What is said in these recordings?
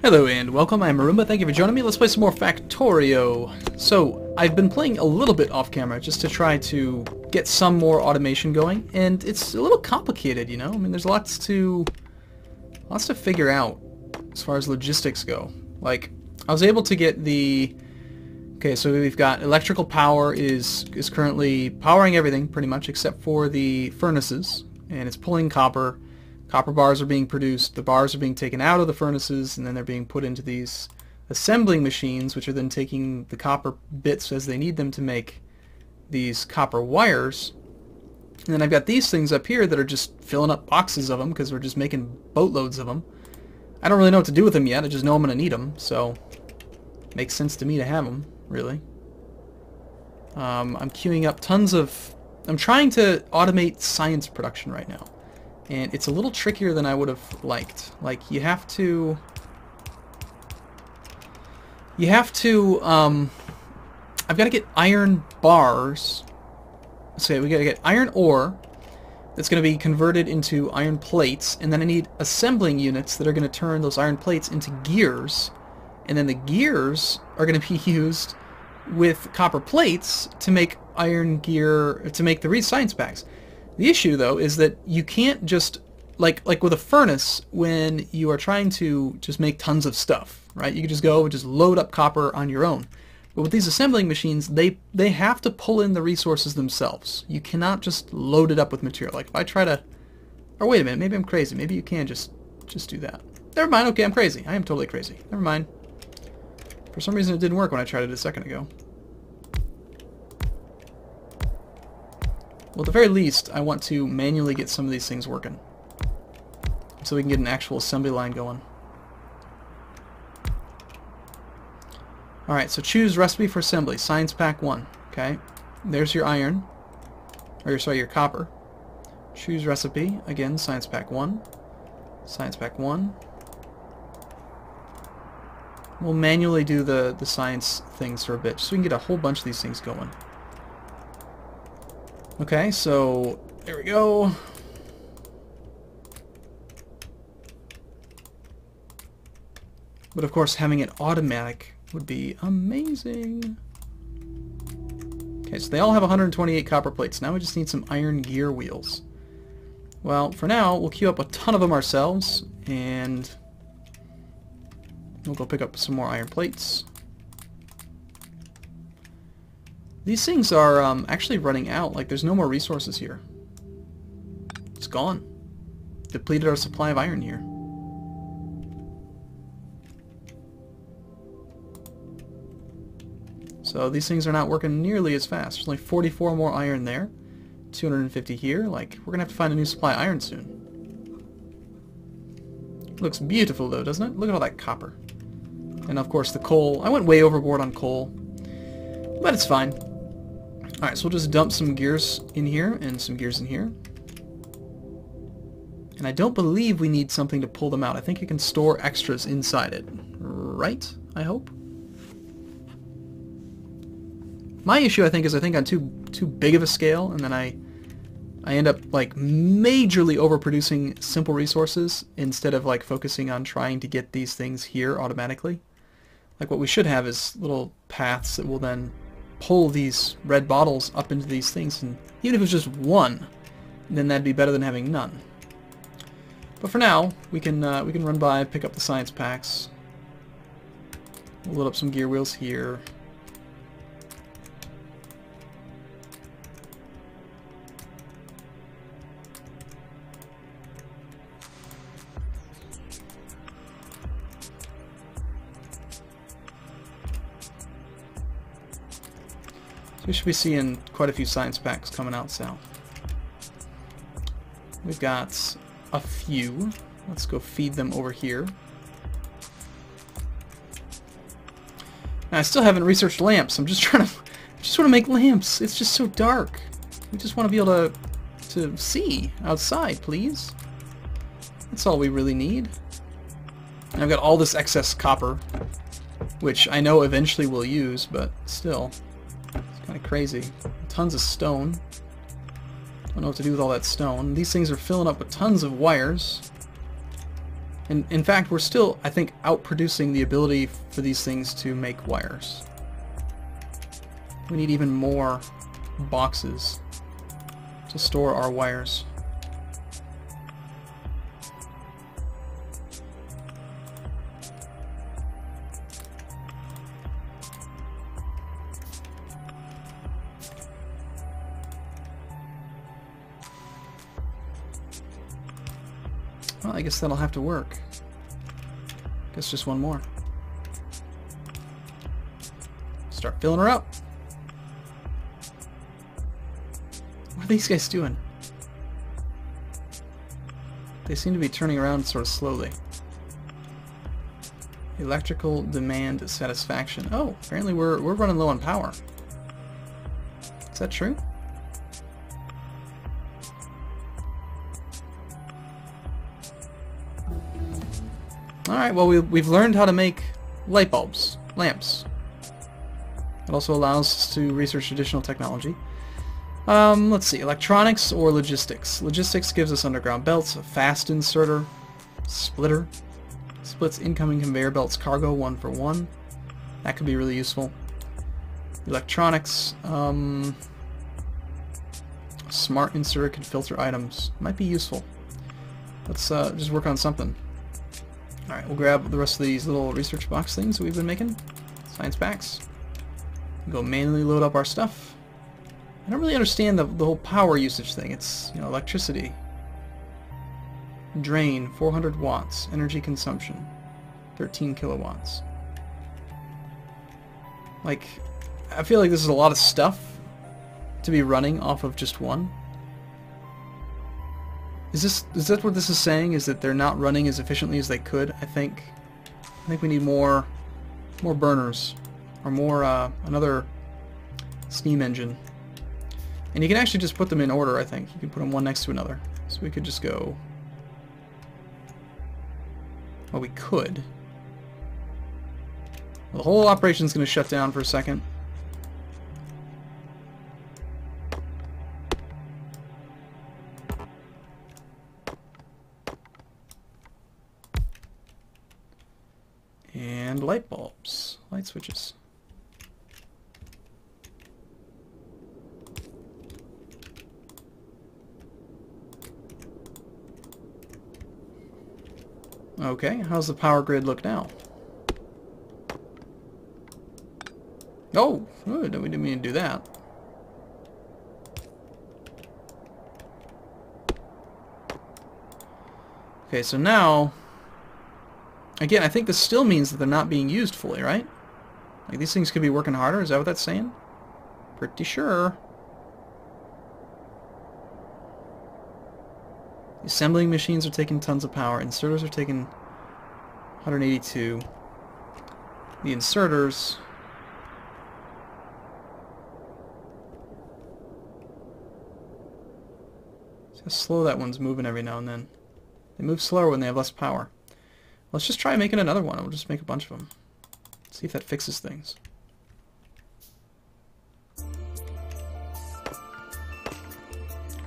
Hello and welcome, I'm Arumba, thank you for joining me. Let's play some more Factorio. So, I've been playing a little bit off camera just to try to get some more automation going, and it's a little complicated, you know? I mean, there's lots to figure out as far as logistics go. Like, I was able to get the... Okay, so we've got electrical power is currently powering everything, pretty much, except for the furnaces, and it's pulling copper. Copper bars are being produced, the bars are being taken out of the furnaces, and then they're being put into these assembling machines, which are then taking the copper bits as they need them to make these copper wires. And then I've got these things up here that are just filling up boxes of them, because we're just making boatloads of them. I don't really know what to do with them yet, I just know I'm going to need them, so it makes sense to me to have them, really. I'm queuing up tons of... I'm trying to automate science production right now. And it's a little trickier than I would have liked. Like, you have to, I've got to get iron bars. So we got to get iron ore that's going to be converted into iron plates, and then I need assembling units that are going to turn those iron plates into gears, and then the gears are going to be used with copper plates to make iron gear, to make the science packs. The issue, though, is that you can't just, like with a furnace, when you are trying to just make tons of stuff, right? You can just go and just load up copper on your own. But with these assembling machines, they have to pull in the resources themselves. You cannot just load it up with material. Like, if I try to... Or wait a minute, maybe I'm crazy. Maybe you can just do that. Never mind, okay, I'm crazy. I am totally crazy. Never mind. For some reason it didn't work when I tried it a second ago. Well, at the very least, I want to manually get some of these things working, so we can get an actual assembly line going. Alright, so choose recipe for assembly. Science pack 1. Okay, there's your iron, or sorry, your copper. Choose recipe. Again, science pack 1. Science pack 1. We'll manually do the science things for a bit, so we can get a whole bunch of these things going. Okay, so there we go. But of course, having it automatic would be amazing. Okay, so they all have 128 copper plates. Now we just need some iron gear wheels. Well, for now, we'll queue up a ton of them ourselves, and we'll go pick up some more iron plates. These things are actually running out. Like, there's no more resources here. It's gone. Depleted our supply of iron here. So these things are not working nearly as fast. There's only 44 more iron there. 250 here. Like, we're going to have to find a new supply of iron soon. Looks beautiful, though, doesn't it? Look at all that copper. And, of course, the coal. I went way overboard on coal. But it's fine. Alright, so we'll just dump some gears in here and some gears in here. And I don't believe we need something to pull them out. I think you can store extras inside it. Right? I hope? My issue, I think, is I think on too big of a scale, and then I end up, like, majorly overproducing simple resources instead of, like, focusing on trying to get these things here automatically. Like, what we should have is little paths that will then pull these red bottles up into these things, and even if it's just one, then that'd be better than having none. But for now, we can run by, pick up the science packs. We'll load up some gear wheels here. We should be seeing quite a few science packs coming out soon. We've got a few. Let's go feed them over here. Now, I still haven't researched lamps. I'm just trying to... I just want to make lamps. It's just so dark. We just want to be able to see outside, please. That's all we really need. And I've got all this excess copper, which I know eventually we'll use, but still. Kind of crazy. Tons of stone. Don't know what to do with all that stone. These things are filling up with tons of wires. And in fact, we're still, I think, outproducing the ability for these things to make wires. We need even more boxes to store our wires. Well, I guess that'll have to work. Guess just one more. Start filling her up. What are these guys doing? They seem to be turning around sort of slowly. Electrical demand satisfaction. Oh, apparently we're running low on power. Is that true? Alright, well we've learned how to make light bulbs, lamps. It also allows us to research additional technology. Let's see, electronics or logistics. Logistics gives us underground belts, a fast inserter, splitter, splits incoming conveyor belts cargo 1 for 1. That could be really useful. Electronics, smart inserter can filter items. Might be useful. Let's just work on something. Alright, we'll grab the rest of these little research box things that we've been making. Science packs. Go manually load up our stuff. I don't really understand the whole power usage thing. It's, you know, electricity. Drain, 400 watts. Energy consumption, 13 kilowatts. Like, I feel like this is a lot of stuff to be running off of just one. Is that what this is saying? Is that they're not running as efficiently as they could? I think we need more burners, or more another steam engine. And you can actually just put them in order. I think you can put them one next to another. So we could just go. Well, we could. Well, the whole operation's going to shut down for a second. And light bulbs, light switches. Okay, how's the power grid look now? Oh, we didn't mean to do that. Okay, so now, again, I think this still means that they're not being used fully, right? Like, these things could be working harder, is that what that's saying? Pretty sure. The assembling machines are taking tons of power. Inserters are taking 182. The inserters... See how slow that one's moving every now and then. They move slower when they have less power. Let's just try making another one. We'll just make a bunch of them. See if that fixes things.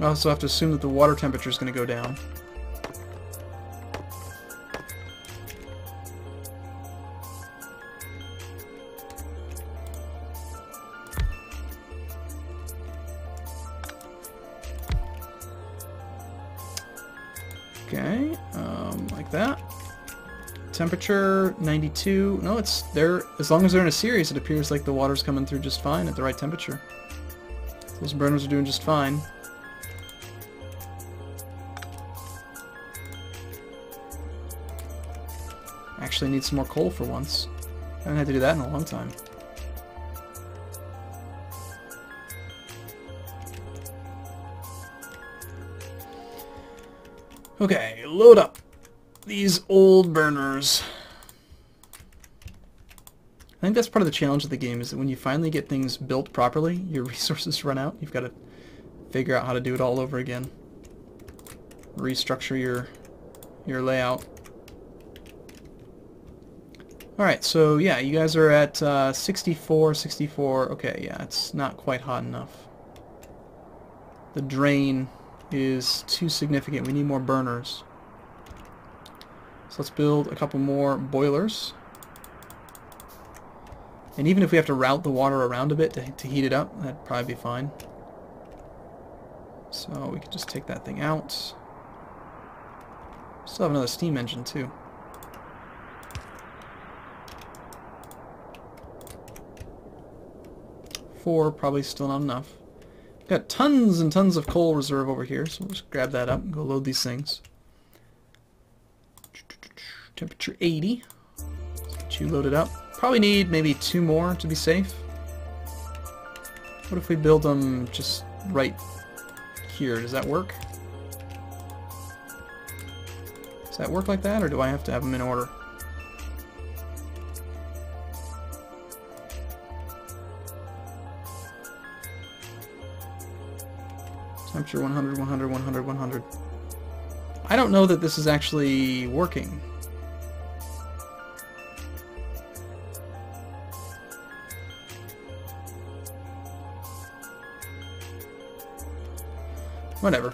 I also have to assume that the water temperature is going to go down. Okay, like that. Temperature 92. No, it's there. As long as they're in a series, it appears like the water's coming through just fine at the right temperature. Those burners are doing just fine. Actually need some more coal for once. I haven't had to do that in a long time. Okay, load up these old burners. I think that's part of the challenge of the game, is that when you finally get things built properly, your resources run out. You've got to figure out how to do it all over again. Restructure your layout. Alright, so yeah, you guys are at 64, 64. Okay, yeah, it's not quite hot enough. The drain is too significant. We need more burners. So let's build a couple more boilers. And even if we have to route the water around a bit to heat it up, that'd probably be fine. So we could just take that thing out. Still have another steam engine too. Four, probably still not enough. Got tons and tons of coal reserve over here, so we'll just grab that up and go load these things. Temperature 80. Let's get you loaded up. Probably need maybe 2 more to be safe. What if we build them just right here? Does that work? Does that work like that, or do I have to have them in order? Temperature 100, 100, 100, 100. I don't know that this is actually working. Whatever.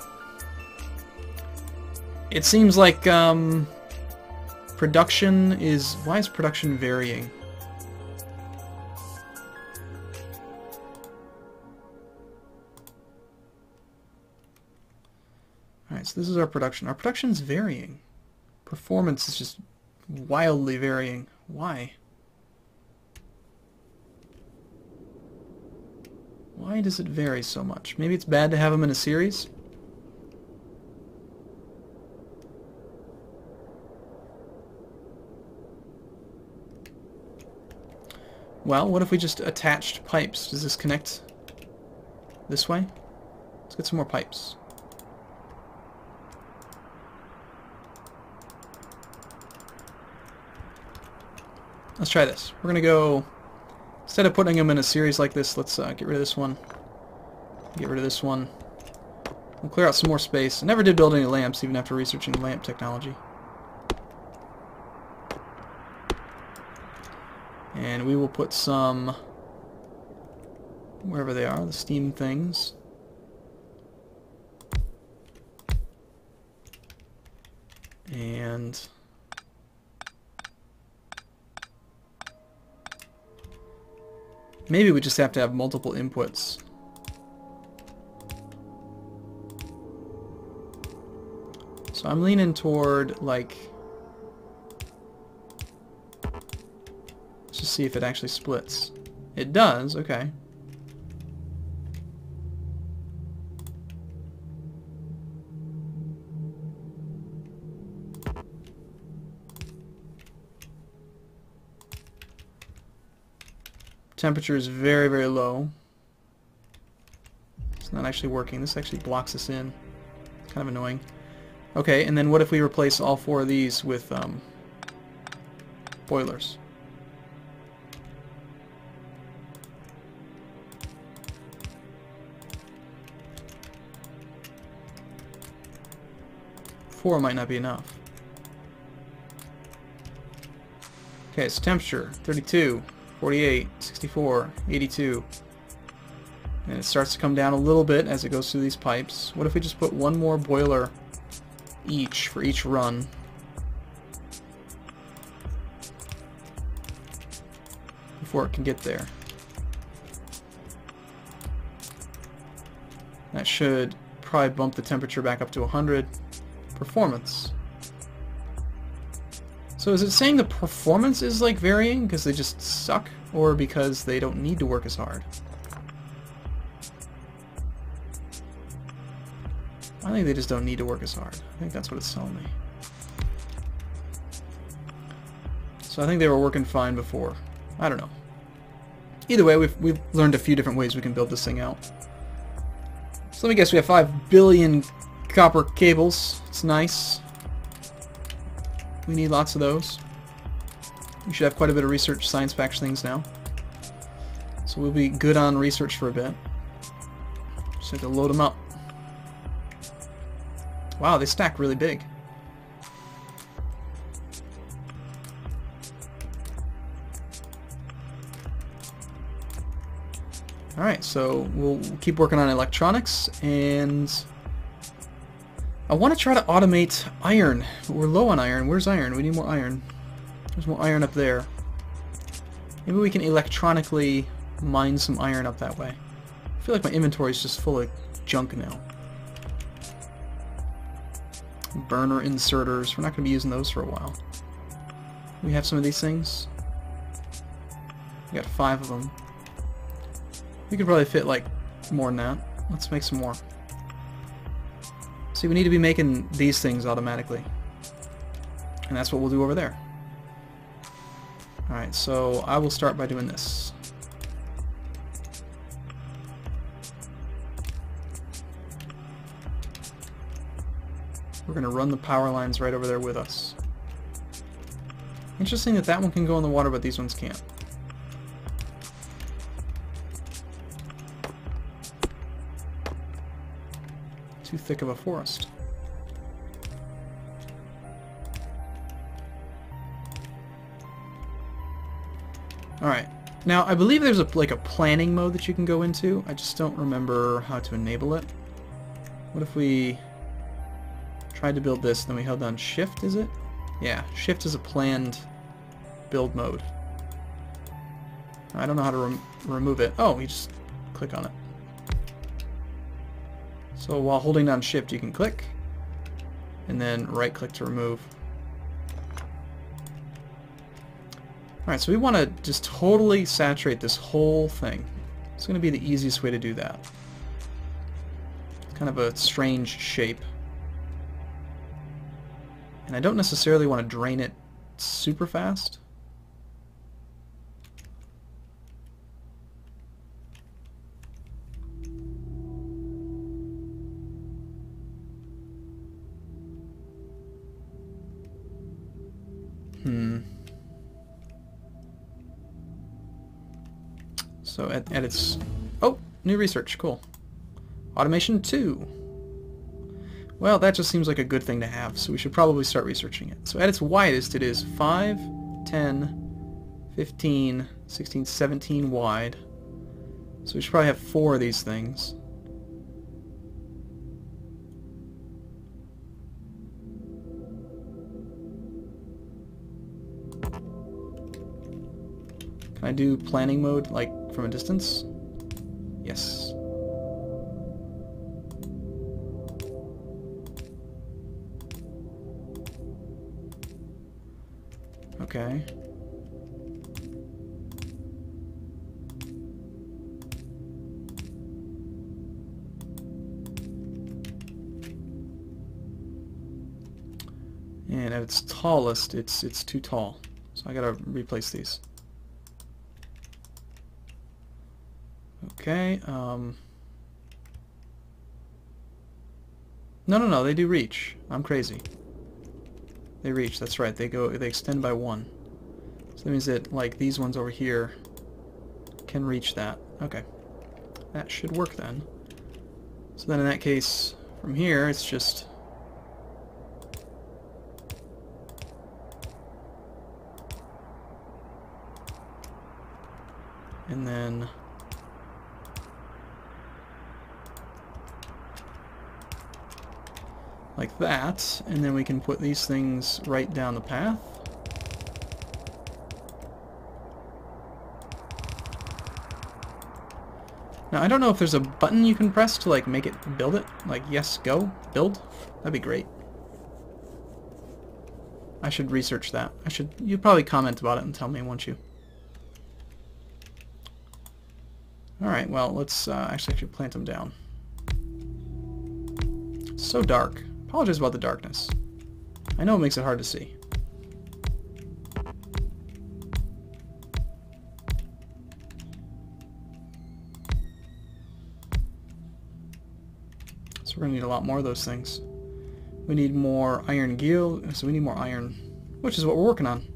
It seems like production is... Why is production varying? Alright, so this is our production. Our production's varying. Performance is just wildly varying. Why? Why does it vary so much? Maybe it's bad to have them in a series? Well, what if we just attached pipes? Does this connect this way? Let's get some more pipes. Let's try this. We're going to go, instead of putting them in a series like this, let's get rid of this one. Get rid of this one. We'll clear out some more space. I never did build any lamps, even after researching lamp technology. And we will put some, wherever they are, the steam things. And maybe we just have to have multiple inputs. So I'm leaning toward, like, let's just see if it actually splits. It does, okay. Temperature is very, very low. It's not actually working. This actually blocks us in. It's kind of annoying. Okay, and then what if we replace all 4 of these with boilers? Four might not be enough. Okay, so temperature 32. 48, 64, 82. And it starts to come down a little bit as it goes through these pipes. What if we just put 1 more boiler each for each run? Before it can get there. That should probably bump the temperature back up to 100. Performance. So is it saying the performance is like varying because they just suck, or because they don't need to work as hard? I think they just don't need to work as hard. I think that's what it's telling me. So I think they were working fine before. I don't know. Either way, we've learned a few different ways we can build this thing out. So let me guess, we have 5 billion copper cables. It's nice. We need lots of those. We should have quite a bit of research science fact things now. So we'll be good on research for a bit. Just have to load them up. Wow, they stack really big. Alright, so we'll keep working on electronics, and I want to try to automate iron, but we're low on iron. Where's iron? We need more iron. There's more iron up there. Maybe we can electronically mine some iron up that way. I feel like my inventory is just full of junk now. Burner inserters. We're not going to be using those for a while. We have some of these things. We got 5 of them. We could probably fit like more than that. Let's make some more. See, we need to be making these things automatically. And that's what we'll do over there. Alright, so I will start by doing this. We're going to run the power lines right over there with us. Interesting that that one can go in the water, but these ones can't. Too thick of a forest. Alright. Now, I believe there's like a planning mode that you can go into. I just don't remember how to enable it. What if we tried to build this, then we held down Shift, is it? Yeah, Shift is a planned build mode. I don't know how to remove it. Oh, you just click on it. So while holding down Shift, you can click, and then right-click to remove. Alright, so we want to just totally saturate this whole thing. It's going to be the easiest way to do that. It's kind of a strange shape. And I don't necessarily want to drain it super fast. So at its... Oh! New research. Cool. Automation 2. Well, that just seems like a good thing to have, so we should probably start researching it. So at its widest, it is 5, 10, 15, 16, 17 wide. So we should probably have 4 of these things. Can I do planning mode, like, from a distance? Yes. Okay. And at its tallest, it's too tall. So I gotta replace these. Okay, No, they do reach. I'm crazy. They reach, that's right. They extend by 1. So that means that, like, these ones over here can reach that. Okay. That should work then. So then in that case, from here, it's just... And then... like that, and then we can put these things right down the path. Now I don't know if there's a button you can press to like make it build it, like yes, go, build. That'd be great. I should research that. You'd probably comment about it and tell me, won't you? Alright, well let's actually plant them down. It's so dark. Apologize about the darkness. I know it makes it hard to see. So we're going to need a lot more of those things. We need more iron gear, so we need more iron, which is what we're working on.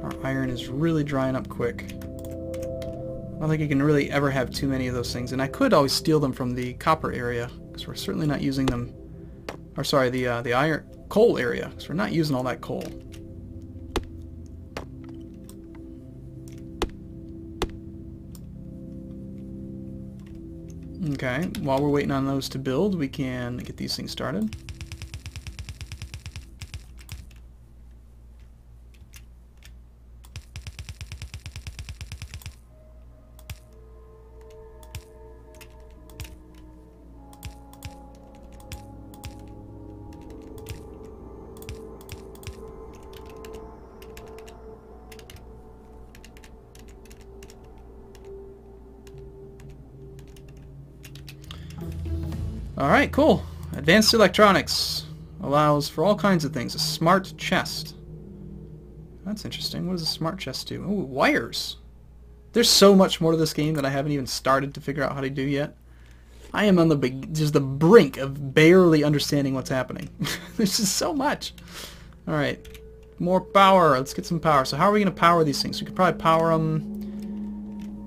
Our iron is really drying up quick. don't think you can really ever have too many of those things. And I could always steal them from the copper area, because we're certainly not using them. Or sorry, the iron coal area, because we're not using all that coal. Okay, while we're waiting on those to build, we can get these things started. Alright, cool. Advanced electronics allows for all kinds of things. A smart chest. That's interesting. What does a smart chest do? Oh, wires. There's so much more to this game that I haven't even started to figure out how to do yet. I am on just the brink of barely understanding what's happening. There's just so much. Alright. More power. Let's get some power. So how are we going to power these things? We could probably power them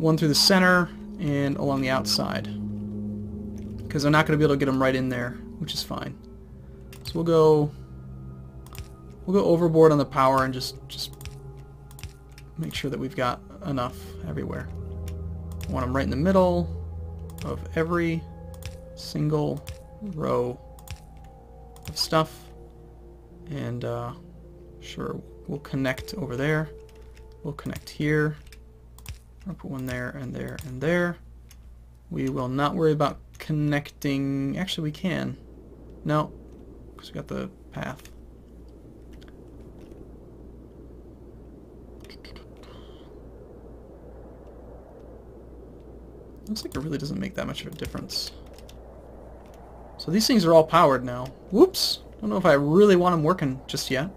one through the center and along the outside. Because I'm not going to be able to get them right in there, which is fine. So we'll go overboard on the power and just make sure that we've got enough everywhere. I want them right in the middle of every single row of stuff. And sure, we'll connect over there. We'll connect here. I'll put one there and there and there. We will not worry about connecting. Actually, we can. No, because we got the path. Looks like it really doesn't make that much of a difference. So these things are all powered now. Whoops! Don't know if I really want them working just yet.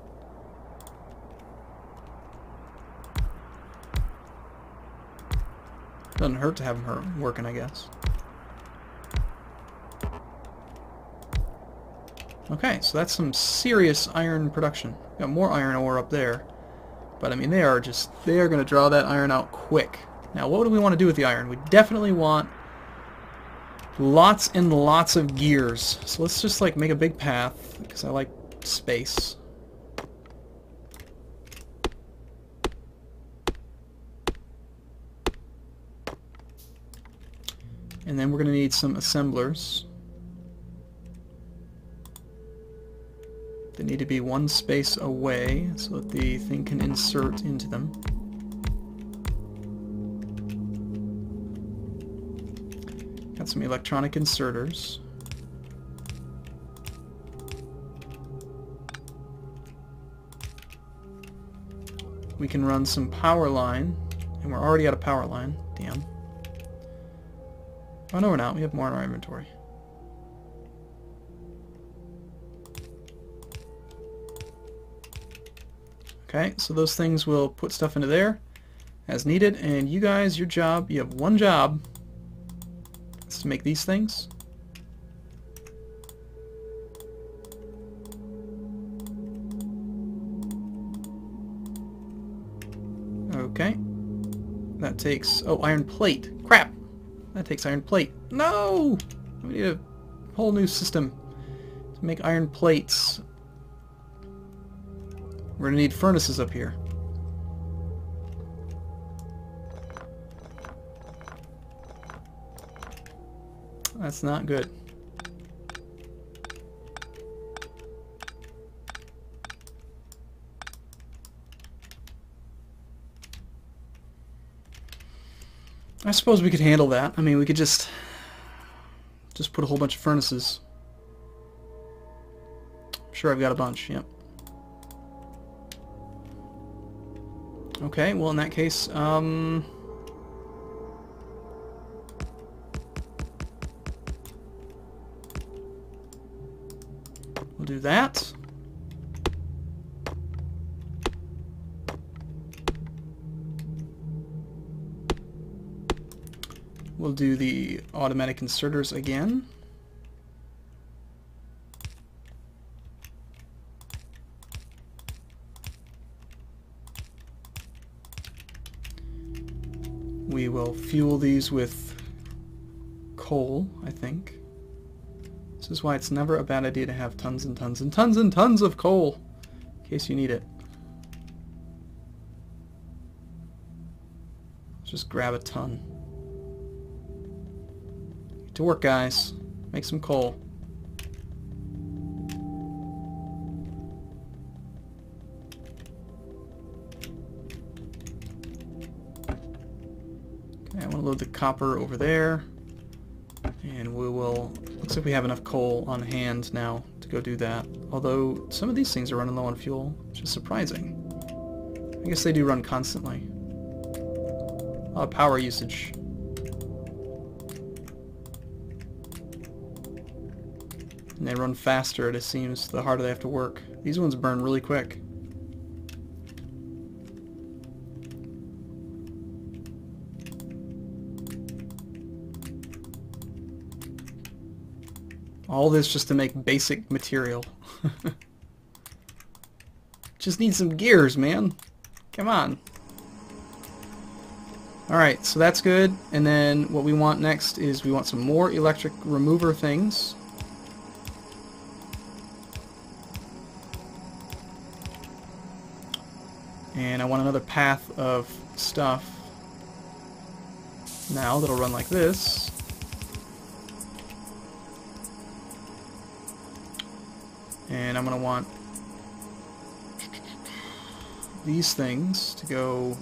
Doesn't hurt to have them working, I guess. Okay, so that's some serious iron production. Got more iron ore up there. But I mean, they are going to draw that iron out quick. Now, what do we want to do with the iron? We definitely want lots and lots of gears. So let's just like make a big path, because I like space. And then we're going to need some assemblers. They need to be one space away so that the thing can insert into them. Got some electronic inserters. We can run some power line, and we're already out of power line. Damn. Oh no, we're not. We have more in our inventory. Okay, so those things will put stuff into there as needed, and you guys, your job, you have one job. It's to make these things. Okay. That takes... oh, iron plate. Crap! That takes iron plate. No! We need a whole new system to make iron plates. We're going to need furnaces up here. That's not good. I suppose we could handle that. I mean, we could just put a whole bunch of furnaces. I'm sure I've got a bunch, yep. Okay, well in that case, we'll do that. We'll do the automatic inserters again. we will fuel these with coal, I think. This is why it's never a bad idea to have tons and tons and tons and tons of coal, in case you need it. Just grab a ton. Get to work, guys. Make some coal. Okay, I want to load the copper over there. And we will... Looks like we have enough coal on hand now to go do that. Although, some of these things are running low on fuel, which is surprising. I guess they do run constantly. A lot of power usage. And they run faster, it seems, the harder they have to work. These ones burn really quick. All this just to make basic material. Just need some gears, man. Come on. Alright, so that's good. And then what we want next is we want some more electric remover things. And I want another path of stuff now that'll run like this. And I'm going to want these things to go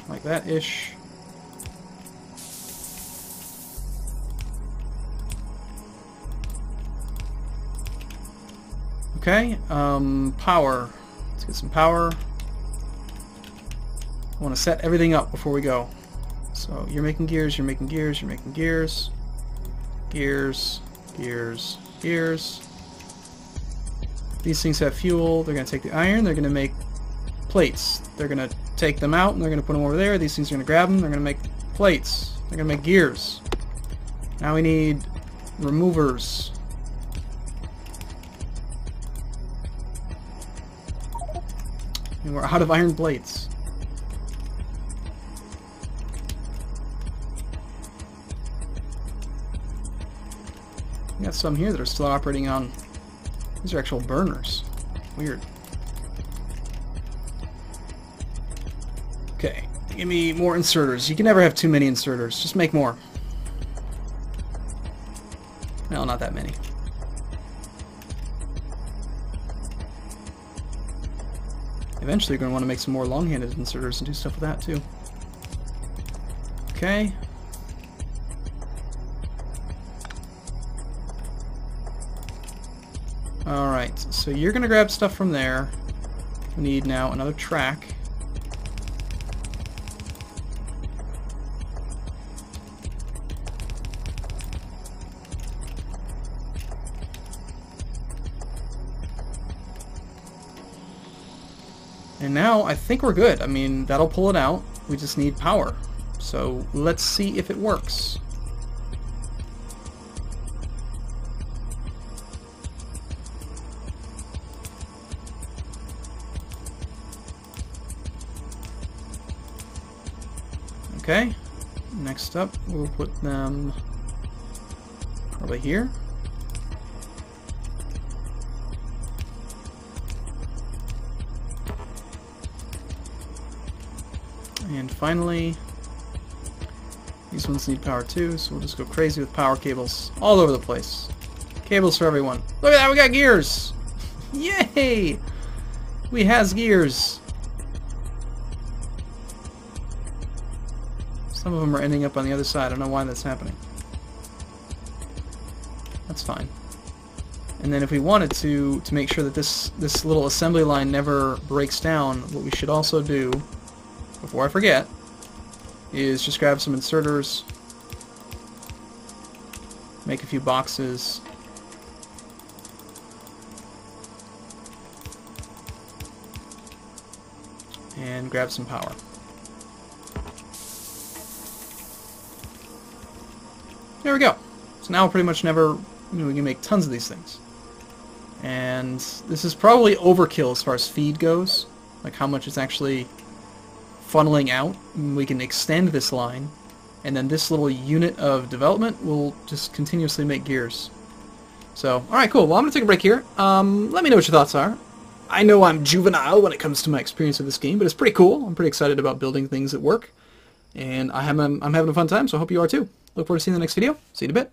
like that-ish. Okay, power. Let's get some power. I want to set everything up before we go. So you're making gears, you're making gears, you're making gears. Gears, gears, gears. These things have fuel. They're going to take the iron. They're going to make plates. They're going to take them out and they're going to put them over there. These things are going to grab them. They're going to make plates. They're going to make gears. Now we need removers. And we're out of iron plates. We got some here that are still operating on... These are actual burners. Weird. Okay, give me more inserters. You can never have too many inserters. Just make more. No, not that many. Eventually you're going to want to make some more long-handed inserters and do stuff with that too. Okay. Alright, so you're going to grab stuff from there. We need now another track. And now I think we're good. I mean, that'll pull it out. We just need power. So let's see if it works. Okay, next up we'll put them probably here. And finally, these ones need power too, so we'll just go crazy with power cables all over the place. Cables for everyone. Look at that, we got gears! Yay! We has gears. Some of them are ending up on the other side. I don't know why that's happening. That's fine. And then if we wanted to make sure that this little assembly line never breaks down, what we should also do, before I forget, is just grab some inserters, make a few boxes, and grab some power. There we go. So now pretty much never, we can make tons of these things. And this is probably overkill as far as feed goes. like how much it's actually funneling out. We can extend this line, and then this little unit of development will just continuously make gears. So, alright, cool. Well, I'm going to take a break here. Let me know what your thoughts are. I know I'm juvenile when it comes to my experience of this game, but it's pretty cool. I'm pretty excited about building things that work, and I'm having a fun time, so I hope you are too. Look forward to seeing you in the next video. See you in a bit.